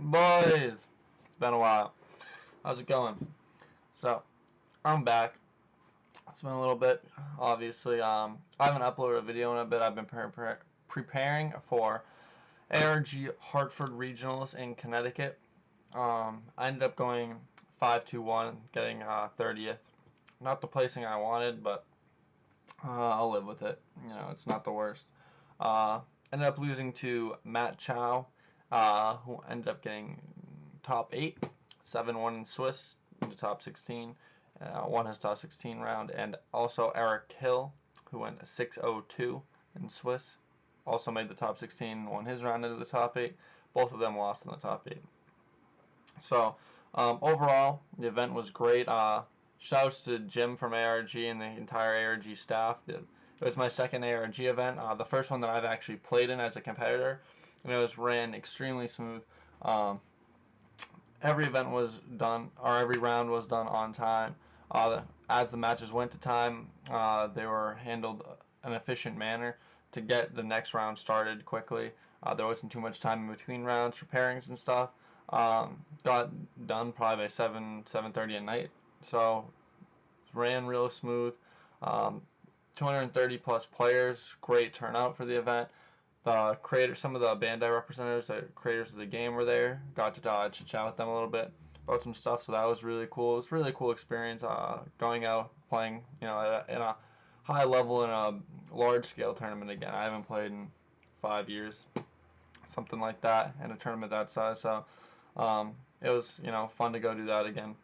Boys, it's been a while. How's it going? So, I'm back. It's been a little bit, obviously. I haven't uploaded a video in a bit. I've been preparing for ARG Hartford Regionals in Connecticut. I ended up going 5-2-1, getting 30th. Not the placing I wanted, but I'll live with it. You know, it's not the worst. Ended up losing to Matt Chow, who ended up getting top 8, 7-1 in Swiss, into top 16, won his top 16 round, and also Eric Hill, who went 6-0-2 in Swiss, also made the top 16, won his round into the top 8. Both of them lost in the top 8. So, overall, the event was great. Shouts to Jim from ARG and the entire ARG staff. It was my second ARG event, the first one that I've actually played in as a competitor, and it was ran extremely smooth. Every event was done, or every round was done on time. As the matches went to time, they were handled in an efficient manner to get the next round started quickly. There wasn't too much time in between rounds for pairings and stuff. Got done probably by 7:30 at night. So it ran real smooth. 230 plus players, great turnout for the event. The creators, some of the Bandai representatives, the creators of the game were there. Got to chat with them a little bit about some stuff, so that was really cool. It was a really cool experience going out, playing, you know, in a high level in a large scale tournament again. I haven't played in 5 years, something like that, in a tournament that size. So it was, you know, fun to go do that again.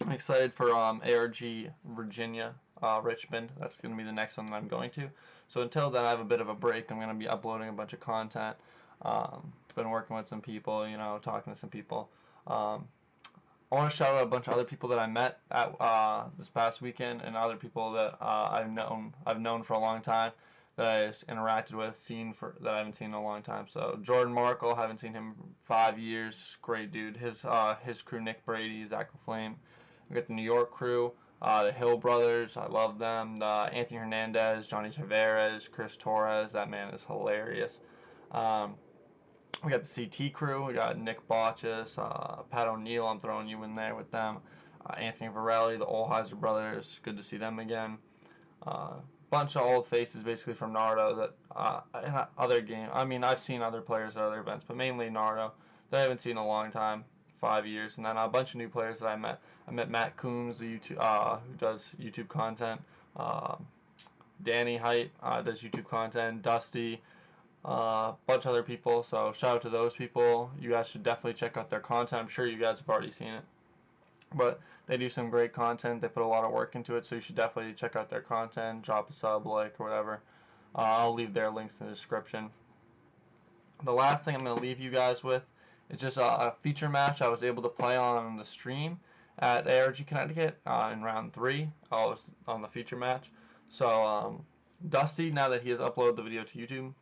I'm excited for ARG Virginia, Richmond. That's going to be the next one that I'm going to. So until then, I have a bit of a break. I'm going to be uploading a bunch of content. Been working with some people, you know, talking to some people. I want to shout out a bunch of other people that I met at this past weekend, and other people that I've known for a long time, that I interacted with, that I haven't seen in a long time. So Jordan Markle, haven't seen him in 5 years. Great dude. His crew, Nick Brady, Zach LaFlame. We got the New York crew, the Hill brothers. I love them. Anthony Hernandez, Johnny Tavares, Chris Torres. That man is hilarious. We got the CT crew. We got Nick Botches, Pat O'Neill. I'm throwing you in there with them. Anthony Varelli, the Olheiser brothers. Good to see them again. Bunch of old faces, basically from Naruto, that in other games. I mean, I've seen other players at other events, but mainly Naruto that I haven't seen in a long time, 5 years. And then a bunch of new players that I met. I met Matt Coombs, the who does YouTube content. Danny Height does YouTube content. Dusty. Bunch of other people. So shout out to those people. You guys should definitely check out their content. I'm sure you guys have already seen it, but they do some great content. They put a lot of work into it, so you should definitely check out their content. Drop a sub, like, or whatever. I'll leave their links in the description. The last thing I'm going to leave you guys with is just a feature match I was able to play on the stream at ARG Connecticut in round 3. I was on the feature match. So Dusty, now that he has uploaded the video to YouTube,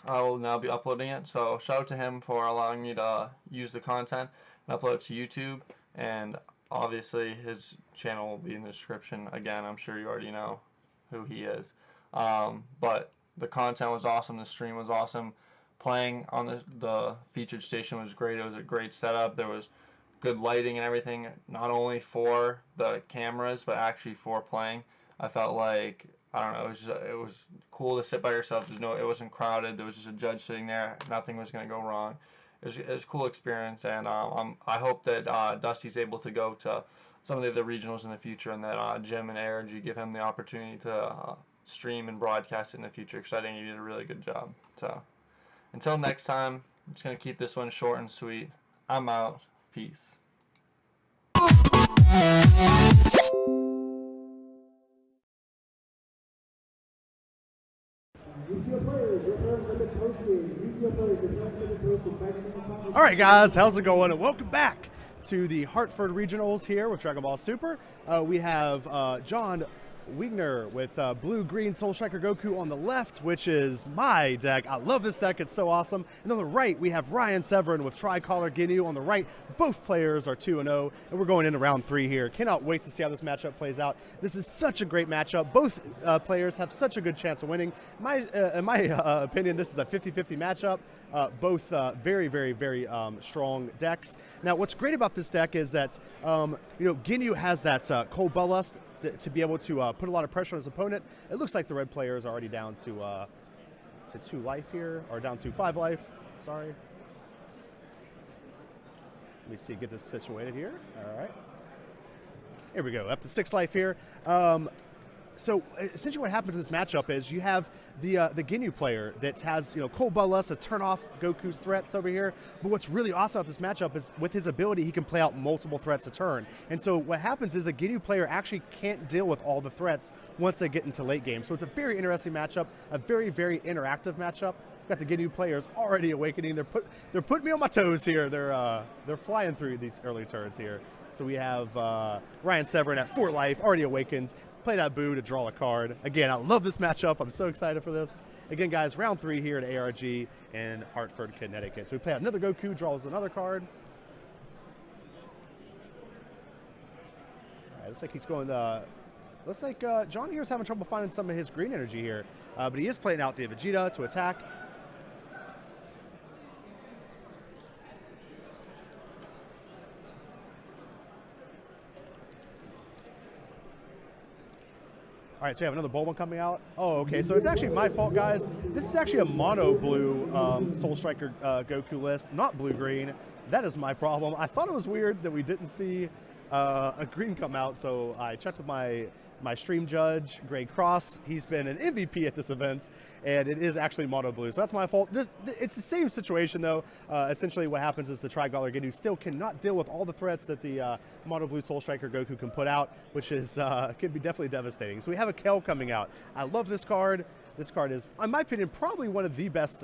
I will now be uploading it. So shout out to him for allowing me to use the content and upload it to YouTube. And obviously his channel will be in the description. Again, I'm sure you already know who he is. But the content was awesome. The stream was awesome. Playing on the featured station was great. It was a great setup. There was good lighting and everything, not only for the cameras, but actually for playing. I felt like, I don't know, it was cool to sit by yourself. It wasn't crowded. There was just a judge sitting there. Nothing was going to go wrong. It was a cool experience, and I hope that Dusty's able to go to some of the other regionals in the future, and that Jim and ARG give him the opportunity to stream and broadcast it in the future, because I think he did a really good job. So until next time, I'm just going to keep this one short and sweet. I'm out. Peace. All right, guys, how's it going? And welcome back to the Hartford Regionals here with Dragon Ball Super. We have John Wigner with blue-green Soul Striker Goku on the left, which is my deck. I love this deck. It's so awesome. And on the right, we have Ryan Severin with Tricolor Ginyu on the right. Both players are 2-0, and we're going into round 3 here. Cannot wait to see how this matchup plays out. This is such a great matchup. Both players have such a good chance of winning. In my opinion, this is a 50-50 matchup. both very, very, very strong decks. Now, what's great about this deck is that Ginyu has that Cold Bloodlust to be able to put a lot of pressure on his opponent. It looks like the red player is already down to 2 life here, or down to 5 life. Sorry. Let me see, get this situated here. All right. Here we go, up to 6 life here. So essentially what happens in this matchup is you have the Ginyu player that has Cold Bloodlust to turn off Goku's threats over here. But what's really awesome about this matchup is with his ability, he can play out multiple threats a turn. And so what happens is the Ginyu player actually can't deal with all the threats once they get into late game. So it's a very interesting matchup, a very, very interactive matchup. Got the Ginyu players already awakening. They're putting me on my toes here. They're flying through these early turns here. So we have Ryan Severin at 4 life, already awakened. Played out Boo to draw a card. Again, I love this matchup. I'm so excited for this. Again, guys, round 3 here at ARG in Hartford, Connecticut. So we play out another Goku, draws another card. All right, looks like he's going. Looks like John here is having trouble finding some of his green energy here, but he is playing out the Vegeta to attack. All right, so we have another bold one coming out. Oh, okay, so it's actually my fault, guys. This is actually a mono blue Soul Striker Goku list, not blue-green. That is my problem. I thought it was weird that we didn't see a green come out, so I checked with my stream judge, Greg Cross. He's been an MVP at this event, and it is actually mono blue, so that's my fault. It's the same situation, though. Essentially, what happens is the Tri-Galar Ginyu still cannot deal with all the threats that the mono blue Soul Striker Goku can put out, which is could be definitely devastating. So we have a Kel coming out. I love this card. This card is, in my opinion, probably one of the best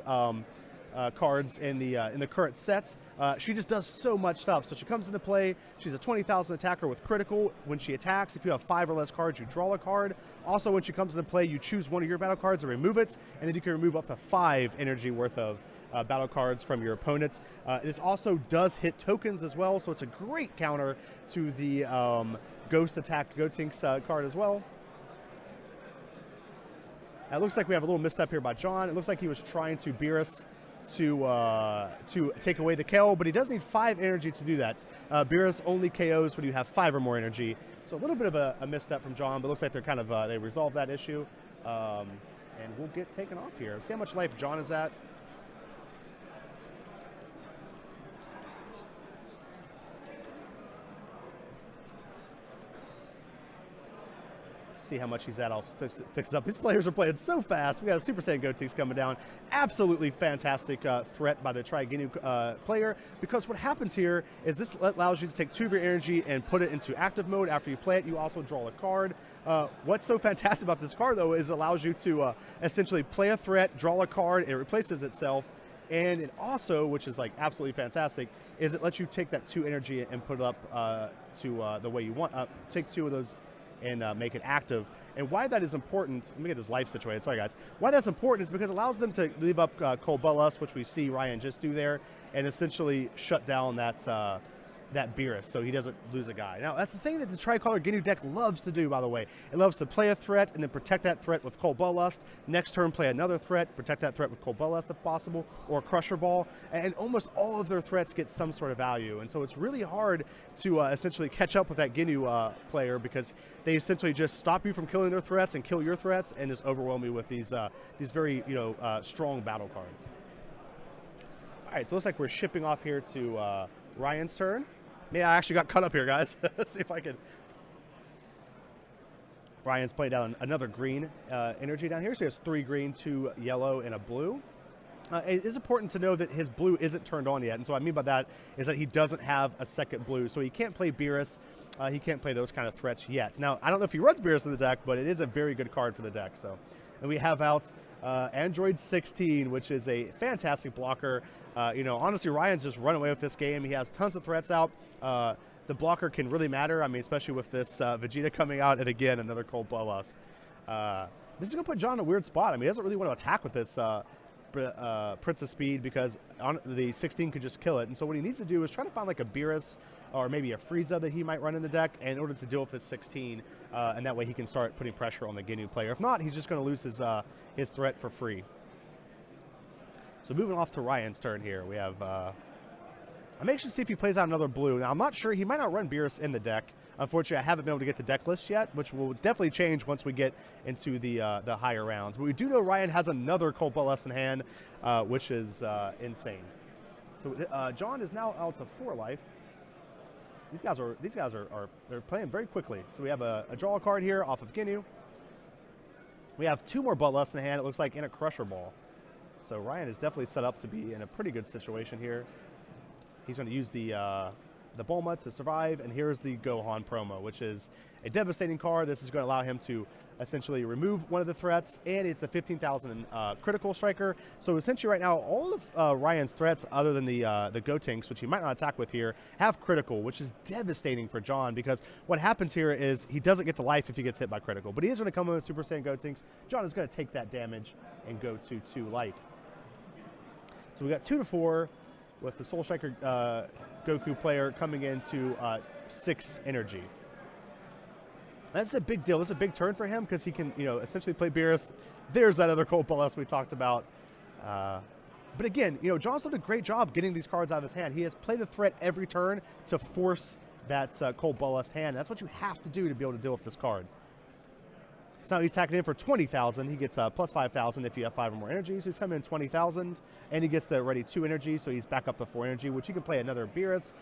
cards in the current sets. She just does so much stuff. So she comes into play. She's a 20,000 attacker with critical. When she attacks, if you have 5 or less cards, you draw a card. Also, when she comes into play, you choose one of your battle cards and remove it, and then you can remove up to 5 energy worth of battle cards from your opponents. This also does hit tokens as well, so it's a great counter to the Ghost Attack Gotenks card as well. It looks like we have a little misstep here by John. It looks like he was trying to Beerus to take away the KO, but he does need 5 energy to do that. Beerus only KOs when you have 5 or more energy. So a little bit of a misstep from John, but looks like they're kind of they resolved that issue. And we'll get taken off here. See how much life John is at. See how much he's at. I'll fix it up. His players are playing so fast. We got a Super Saiyan Gotenks coming down. Absolutely fantastic threat by the Tri-Ginyu player, because what happens here is this allows you to take 2 of your energy and put it into active mode. After you play it, you also draw a card. What's so fantastic about this card, though, is it allows you to essentially play a threat, draw a card, it replaces itself. And it also, which is like absolutely fantastic, is it lets you take that 2 energy and put it up to the way you want. Take 2 of those and make it active. And why that is important, let me get this life situated, sorry guys. Why that's important is because it allows them to leave up Cold Bloodlust, which we see Ryan just do there, and essentially shut down that Beerus, so he doesn't lose a guy. Now, that's the thing that the Tri-Color Ginyu deck loves to do, by the way. It loves to play a threat and then protect that threat with Cold Bloodlust. Next turn, play another threat, protect that threat with Cold Bloodlust if possible, or Crusher Ball. And almost all of their threats get some sort of value. And so it's really hard to essentially catch up with that Ginyu player, because they essentially just stop you from killing their threats and kill your threats and just overwhelm you with these very strong battle cards. All right, so it looks like we're shipping off here to Ryan's turn. Yeah, I actually got cut up here, guys. Let's see if I can. Ryan's playing down another green energy down here. So he has 3 green, 2 yellow, and a blue. It is important to know that his blue isn't turned on yet. And so what I mean by that is that he doesn't have a second blue. So he can't play Beerus. He can't play those kind of threats yet. Now, I don't know if he runs Beerus in the deck, but it is a very good card for the deck. So, and we have out Android 16, which is a fantastic blocker. Honestly, Ryan's just run away with this game. He has tons of threats out. The blocker can really matter. I mean, especially with this Vegeta coming out, and again, another Cold Bloodlust. This is going to put John in a weird spot. I mean, he doesn't really want to attack with this Prince of Speed, because the 16 could just kill it. And so what he needs to do is try to find like a Beerus or maybe a Frieza that he might run in the deck in order to deal with this 16, and that way he can start putting pressure on the Ginyu player. If not, he's just going to lose his threat for free. So So moving off to Ryan's turn here, we have. I'm anxious to see if he plays out another blue. Now I'm not sure. He might not run Beerus in the deck. Unfortunately, I haven't been able to get the deck list yet, which will definitely change once we get into the higher rounds. But we do know Ryan has another Cold Bloodlust in hand, which is insane. So John is now out to 4 life. These guys are they're playing very quickly. So we have a draw card here off of Ginyu. We have 2 more Bloodlust in hand. It looks like in a Crusher Ball. So Ryan is definitely set up to be in a pretty good situation here. He's going to use the Bulma to survive, and here's the Gohan promo, which is a devastating card. This is going to allow him to essentially remove one of the threats, and it's a 15,000 critical striker. So essentially right now, all of Ryan's threats, other than the Gotenks, which he might not attack with here, have critical, which is devastating for John, because what happens here is he doesn't get the life if he gets hit by critical, but he is going to come in with Super Saiyan Gotenks. John is going to take that damage and go to 2 life. So we got 2 to 4. With the Soul Striker Goku player coming into 6 energy. That's a big deal. This is a big turn for him because he can, essentially play Beerus. There's that other Cold Bloodlust we talked about. But again, John's done a great job getting these cards out of his hand. He has played a threat every turn to force that Cold Bloodlust hand. That's what you have to do to be able to deal with this card. So now he's attacking in for 20,000. He gets plus 5,000 if you have 5 or more energy. So he's coming in 20,000, and he gets the ready 2 energy. So he's back up to 4 energy, which he can play another Beerus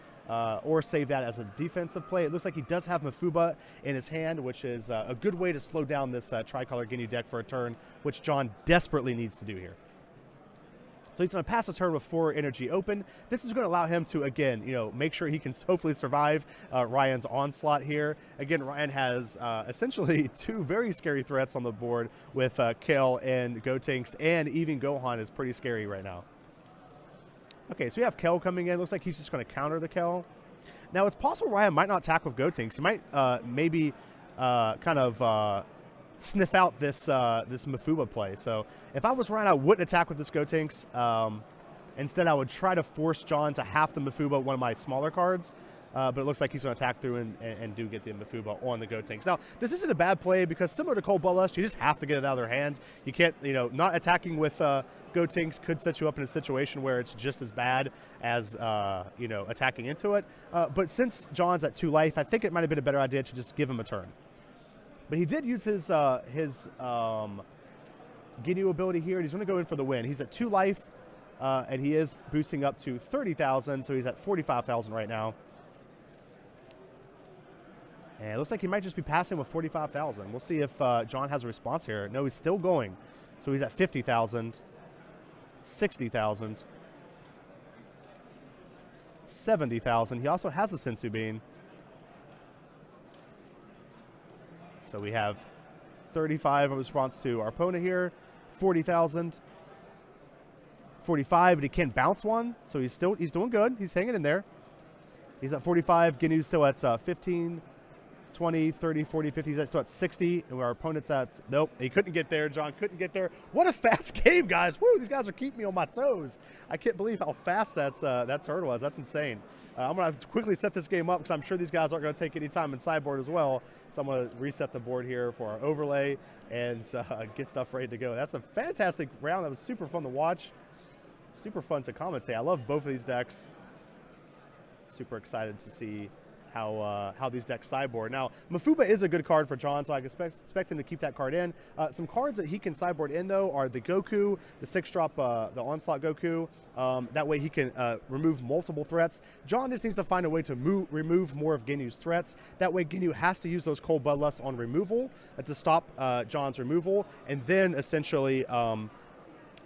or save that as a defensive play. It looks like he does have Mafuba in his hand, which is a good way to slow down this Tricolor Ginyu deck for a turn, which John desperately needs to do here. So he's going to pass the turn with 4 energy open. This is going to allow him to, again, make sure he can hopefully survive Ryan's onslaught here. Again, Ryan has essentially 2 very scary threats on the board with Kale and Gotenks, and even Gohan is pretty scary right now. Okay, so we have Kale coming in. Looks like he's just going to counter the Kale. Now, it's possible Ryan might not attack with Gotenks. He might maybe sniff out this this Mafuba play. So if I was Ryan, I wouldn't attack with this Gotenks. Instead, I would try to force John to half the Mafuba, one of my smaller cards. But it looks like he's going to attack through and do get the Mafuba on the Gotenks. Now, this isn't a bad play because similar to Cold Bloodlust, you just have to get it out of their hand. You can't, not attacking with Gotenks could set you up in a situation where it's just as bad as, attacking into it. But since John's at 2 life, I think it might have been a better idea to just give him a turn. But he did use his Ginyu ability here, and he's going to go in for the win. He's at 2 life, and he is boosting up to 30,000, so he's at 45,000 right now. And it looks like he might just be passing with 45,000. We'll see if John has a response here. No, he's still going. So he's at 50,000, 60,000, 70,000. He also has a Sensu Bean. So we have 35 in response to our opponent here, 40,000, 45, but he can bounce one, so he's doing good. He's hanging in there. He's at 45. Ginyu's still at 15, 20, 30, 40, 50. He's still at 60, and our opponent's at, nope, he couldn't get there. John couldn't get there. What a fast game, guys. Woo, these guys are keeping me on my toes. I can't believe how fast that turn was. That's insane. I'm going to have to quickly set this game up because I'm sure these guys aren't going to take any time in sideboard as well. So I'm going to reset the board here for our overlay and get stuff ready to go. That's a fantastic round. That was super fun to watch. Super fun to commentate. I love both of these decks. Super excited to see how these decks sideboard. Now, Mafuba is a good card for John, so I expect him to keep that card in. Some cards that he can sideboard in, though, are the Goku, the 6-drop, the Onslaught Goku. That way he can remove multiple threats. John just needs to find a way to remove more of Ginyu's threats. That way Ginyu has to use those Cold Bloodlusts on removal to stop John's removal, and then essentially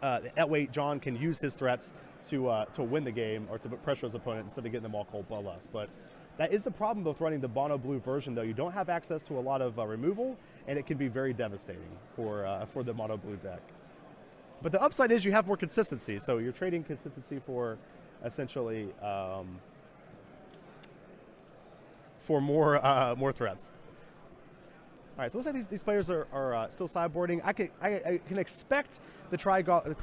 that way John can use his threats to win the game or to put pressure on his opponent instead of getting them all Cold Bloodlust. But that is the problem with running the Mono Blue version, though. You don't have access to a lot of removal, and it can be very devastating for the Mono Blue deck. But the upside is you have more consistency, so you're trading consistency for essentially for more threats. All right, so it looks like these players are still sideboarding. I can expect the Tricolor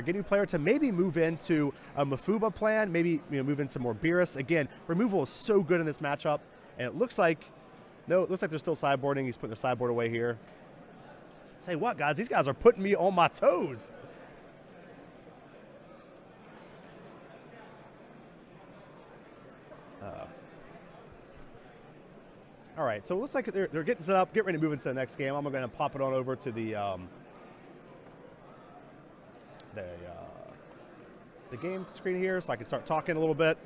Ginyu player to maybe move into a Mafuba plan, maybe move into more Beerus. Again, removal is so good in this matchup, and it looks like they're still sideboarding. He's putting the sideboard away here. Tell you what, guys, these guys are putting me on my toes. All right, so it looks like they're getting set up, get ready to move into the next game. I'm going to pop it on over to the game screen here so I can start talking a little bit.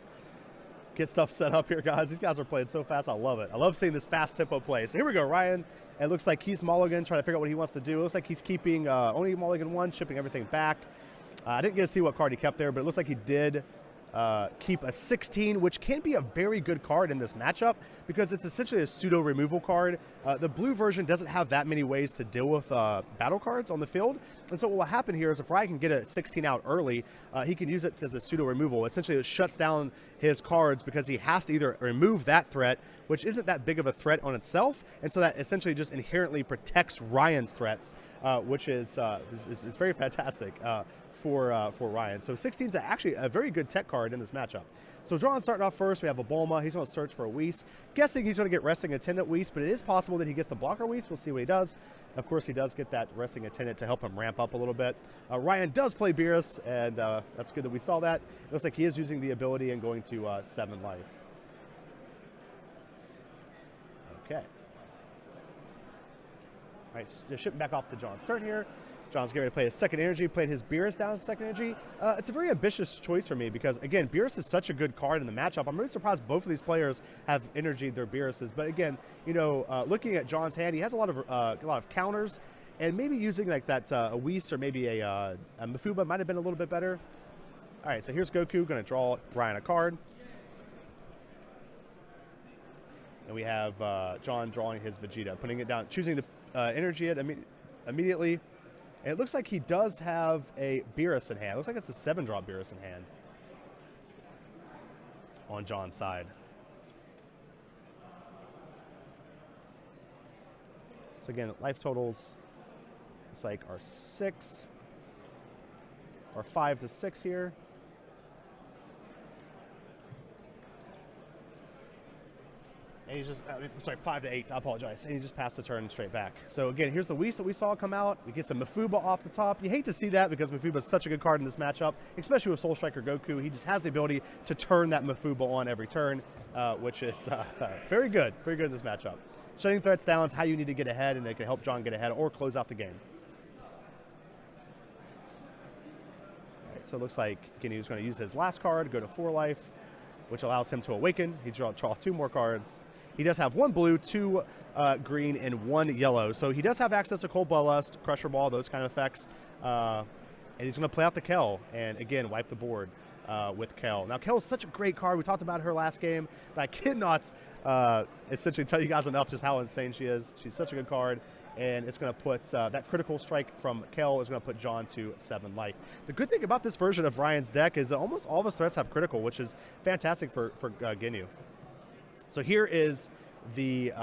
Get stuff set up here, guys. These guys are playing so fast. I love it. I love seeing this fast tempo play. So here we go, Ryan. It looks like he's mulligan, trying to figure out what he wants to do. It looks like he's keeping only mulligan 1, shipping everything back. I didn't get to see what card he kept there, but it looks like he did keep a 16, which can be a very good card in this matchup because it's essentially a pseudo removal card. The blue version doesn't have that many ways to deal with battle cards on the field, and so what will happen here is if Ryan can get a 16 out early, he can use it as a pseudo removal. Essentially, it shuts down his cards because he has to either remove that threat, which isn't that big of a threat on itself, and so that essentially just inherently protects Ryan's threats, which is very fantastic for Ryan. So 16 is actually a very good tech card in this matchup. So John starting off first, we have a Bulma. He's going to search for a Whis. Guessing he's going to get Resting Attendant Whis, but it is possible that he gets the blocker Whis. We'll see what he does. Of course, he does get that Resting Attendant to help him ramp up a little bit. Ryan does play Beerus, and that's good that we saw that. It looks like he is using the ability and going to 7 life. Okay. All right, just shipping back off to John's turn here. John's getting ready to play his second energy, playing his Beerus down as second energy. It's a very ambitious choice for me because, again, Beerus is such a good card in the matchup. I'm really surprised both of these players have energied their Beeruses. But again, you know, looking at John's hand, he has a lot of counters, and maybe using like that a Whis or maybe a Mafuba might have been a little bit better. All right, so here's Goku going to draw Ryan a card. And we have John drawing his Vegeta, putting it down, choosing the energy it immediately. And it looks like he does have a Beerus in hand. It looks like it's a 7-drop Beerus in hand on John's side. So again, life totals, it's like our 6 or 5 to 6 here. And he's just, sorry, 5 to 8, I apologize. And he just passed the turn straight back. So again, here's the Whis that we saw come out. We get some Mafuba off the top. You hate to see that because Mafuba is such a good card in this matchup, especially with Soul Striker Goku. He just has the ability to turn that Mafuba on every turn, which is very good in this matchup. Shutting threats down is how you need to get ahead, and they can help John get ahead or close out the game. All right, so it looks like Ginyu's going to use his last card, go to 4 life, which allows him to awaken. He draw 2 more cards. He does have 1 blue, 2 green, and 1 yellow. So he does have access to Cold Bloodlust, Crusher Ball, those kind of effects. And he's going to play out the Kel and, again, wipe the board with Kel. Now, Kel is such a great card. We talked about her last game, but I cannot essentially tell you guys enough just how insane she is. She's such a good card. And it's going to put that critical strike from Kel is going to put John to 7 life. The good thing about this version of Ryan's deck is that almost all of his threats have critical, which is fantastic for Ginyu. So here is the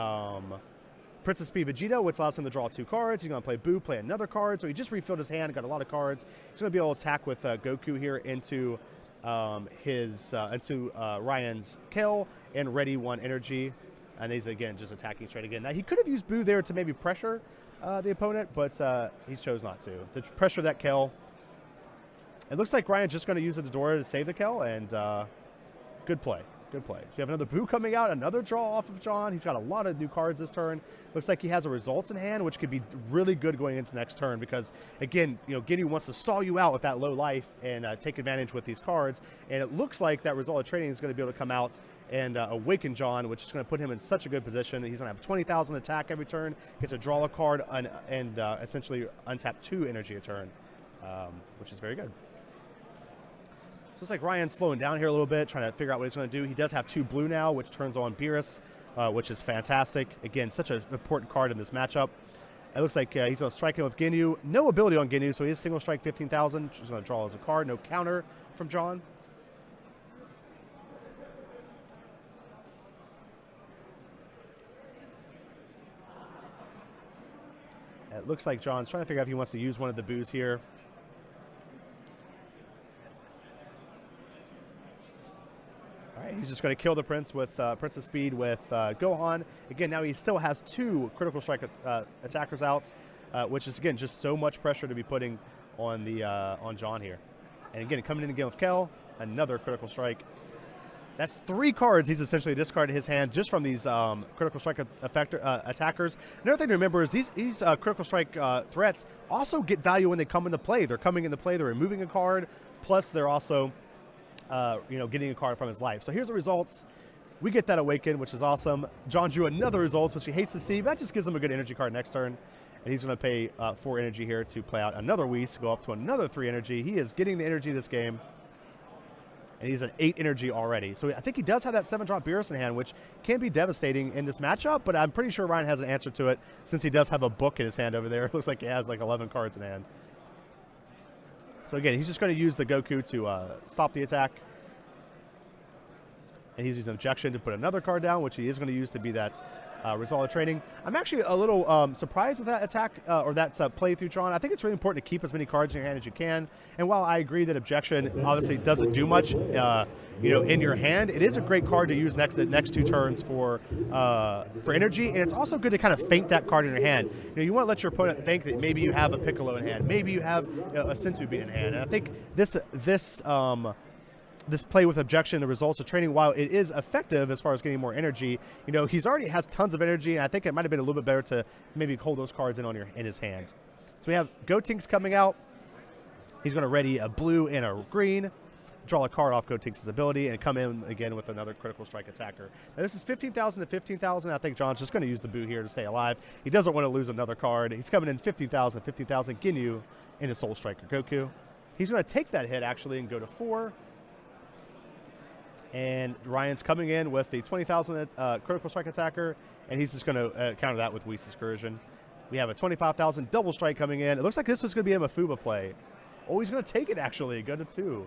Princess P Vegeta, which allows him to draw 2 cards. He's going to play Boo, play another card. So he just refilled his hand, got a lot of cards. He's going to be able to attack with Goku here into Ryan's Kel and ready 1 energy. And he's, again, just attacking straight again. Now, he could have used Boo there to maybe pressure the opponent, but he chose not to. To pressure that Kel. It looks like Ryan's just going to use the Dora to save the Kel, and good play. Good play. You have another Boo coming out, another draw off of John. He's got a lot of new cards this turn. Looks like he has a Results in hand, which could be really good going into next turn because, again, you know, Ginyu wants to stall you out with that low life and take advantage with these cards. And it looks like that Result of Trading is going to be able to come out and awaken John, which is going to put him in such a good position. He's going to have 20,000 attack every turn, gets to draw a card and essentially untap 2 energy a turn, which is very good. So it's like Ryan's slowing down here a little bit, trying to figure out what he's going to do. He does have 2 blue now, which turns on Beerus, which is fantastic. Again, such an important card in this matchup. It looks like he's going to strike him with Ginyu. No ability on Ginyu, so he is single strike 15,000. He's going to draw as a card. No counter from John. It looks like John's trying to figure out if he wants to use one of the Boos here. He's just going to kill the Prince with Princess Speed with Gohan. Again, now he still has 2 critical strike attackers out, which is, again, just so much pressure to be putting on the on John here. And again, coming in again with Kel, another critical strike. That's 3 cards he's essentially discarded his hand just from these critical strike attackers. Another thing to remember is these critical strike threats also get value when they come into play. They're coming into play, they're removing a card, plus they're also getting a card from his life. So here's the results. We get that Awaken, which is awesome. John drew another results, which he hates to see, but that just gives him a good energy card next turn. And he's going to pay 4 energy here to play out another Whis, go up to another 3 energy. He is getting the energy this game. And he's at 8 energy already. So I think he does have that 7-drop Beerus in hand, which can be devastating in this matchup, but I'm pretty sure Ryan has an answer to it since he does have a book in his hand over there. It looks like he has like 11 cards in hand. So again, he's just going to use the Goku to stop the attack. And he's using Objection to put another card down, which he is going to use to be that result of training. I'm actually a little surprised with that attack or that playthrough, John. I think it's really important to keep as many cards in your hand as you can. And while I agree that Objection obviously doesn't do much, in your hand, it is a great card to use the next 2 turns for energy. And it's also good to kind of feint that card in your hand. You want to let your opponent think that maybe you have a Piccolo in hand, maybe you have a Senzu Bean in hand. And I think this play with Objection, the results of training, while it is effective as far as getting more energy, he's already has tons of energy, and I think it might have been a little bit better to maybe hold those cards in his hand. So we have Gotenks coming out. He's going to ready a blue and a green, draw a card off Gotenks' ability, and come in again with another critical strike attacker. Now this is 15,000 to 15,000. I think John's just going to use the Boo here to stay alive. He doesn't want to lose another card. He's coming in 15,000, Ginyu into Soul Striker Goku. He's going to take that hit, actually, and go to 4. And Ryan's coming in with the 20,000 critical strike attacker, and he's just going to counter that with Whis Excursion. We have a 25,000 double strike coming in. It looks like this was going to be a Mafuba play. Oh, he's going to take it, actually. Go to 2.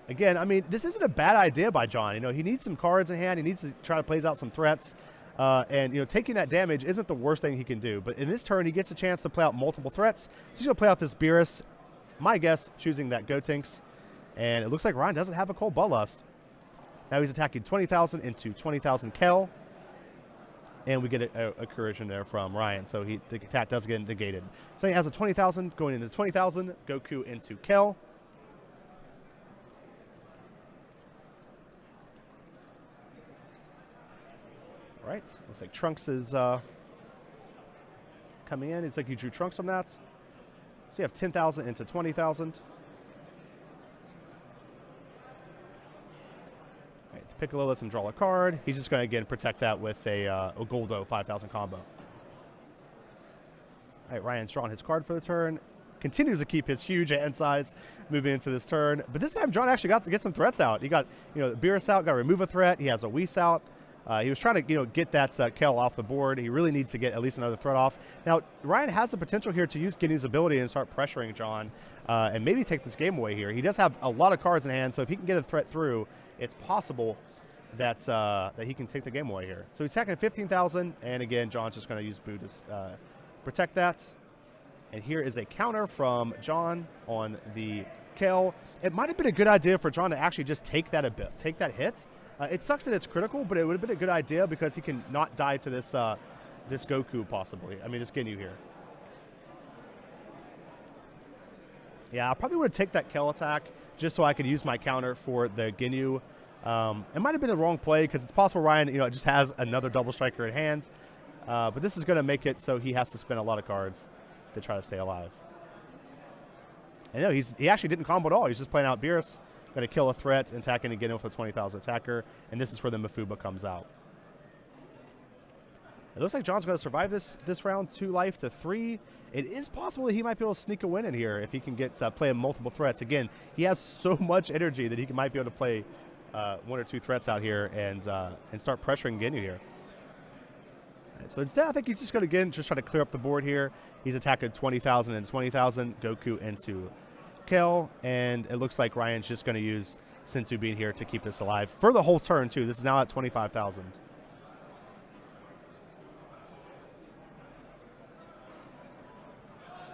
Again, I mean, this isn't a bad idea by John. He needs some cards in hand. He needs to try to play out some threats. And taking that damage isn't the worst thing he can do. But in this turn, he gets a chance to play out multiple threats. So he's going to play out this Beerus. My guess, choosing that Gotenks. And it looks like Ryan doesn't have a Cold Bloodlust. Now he's attacking 20,000 into 20,000 Kel. And we get a corrosion there from Ryan. So the attack does get negated. So he has a 20,000 going into 20,000. Goku into Kel. All right. Looks like Trunks is coming in. It's like you drew Trunks from that. So you have 10,000 into 20,000. Piccolo lets him draw a card. He's just going to, again, protect that with a Goldo 5,000 combo. All right, Ryan's drawing his card for the turn. Continues to keep his huge hand size moving into this turn. But this time, John actually got to get some threats out. He got, Beerus out, got to remove a threat. He has a Whis out. He was trying to, get that Kel off the board. He really needs to get at least another threat off. Now, Ryan has the potential here to use Ginyu's ability and start pressuring John and maybe take this game away here. He does have a lot of cards in hand, so if he can get a threat through, it's possible that he can take the game away here. So he's attacking 15,000, and again, John's just going to use Boo to protect that. And here is a counter from John on the Kel. It might have been a good idea for John to actually just take that hit. It sucks that it's critical, but it would have been a good idea because he can not die to this this Goku possibly. I mean, this Ginyu here. Yeah, I probably would take that Kel attack just so I could use my counter for the Ginyu. It might have been the wrong play because it's possible Ryan, just has another double striker in hand. But this is going to make it so he has to spend a lot of cards to try to stay alive. And he actually didn't combo at all. He's just playing out Beerus. Going to kill a threat and attacking again with a 20,000 attacker. And this is where the Mafuba comes out. It looks like John's going to survive this round 2 life to 3. It is possible that he might be able to sneak a win in here if he can get play multiple threats. Again, he has so much energy that he might be able to play 1 or 2 threats out here and start pressuring Ginyu here. Right, so instead, I think he's just going to just try to clear up the board here. He's attacking 20,000 and 20,000. Goku into Kel, and it looks like Ryan's just going to use Senzu Bean here to keep this alive for the whole turn too. This is now at 25,000.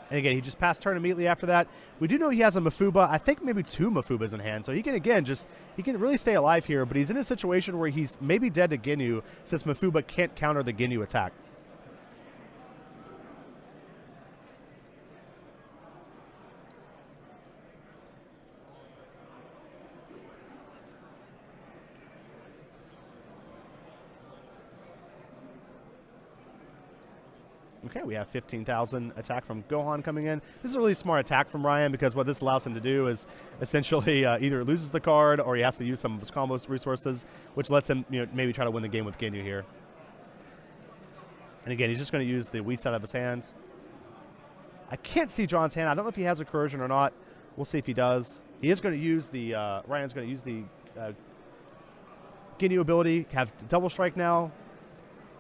And again, he just passed turn immediately after that. We do know he has a Mafuba. I think maybe 2 Mafubas in hand. So he can, again, he can really stay alive here. But he's in a situation where he's maybe dead to Ginyu since Mafuba can't counter the Ginyu attack. Okay, we have 15,000 attack from Gohan coming in. This is a really smart attack from Ryan because what this allows him to do is essentially either loses the card or he has to use some of his combo resources, which lets him maybe try to win the game with Ginyu here. And again, he's just going to use the weak side of his hand. I can't see John's hand. I don't know if he has a Corrosion or not. We'll see if he does. He is going to use the Ryan's going to use the Ginyu ability, have double strike now.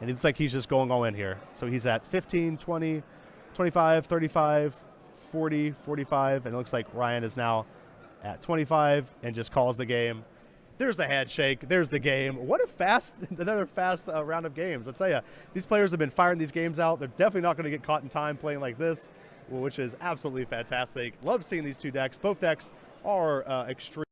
And it looks like he's just going all in here. So he's at 15, 20, 25, 35, 40, 45. And it looks like Ryan is now at 25 and just calls the game. There's the handshake. There's the game. What a another fast round of games. I'll tell you, these players have been firing these games out. They're definitely not going to get caught in time playing like this, which is absolutely fantastic. Love seeing these two decks. Both decks are extreme.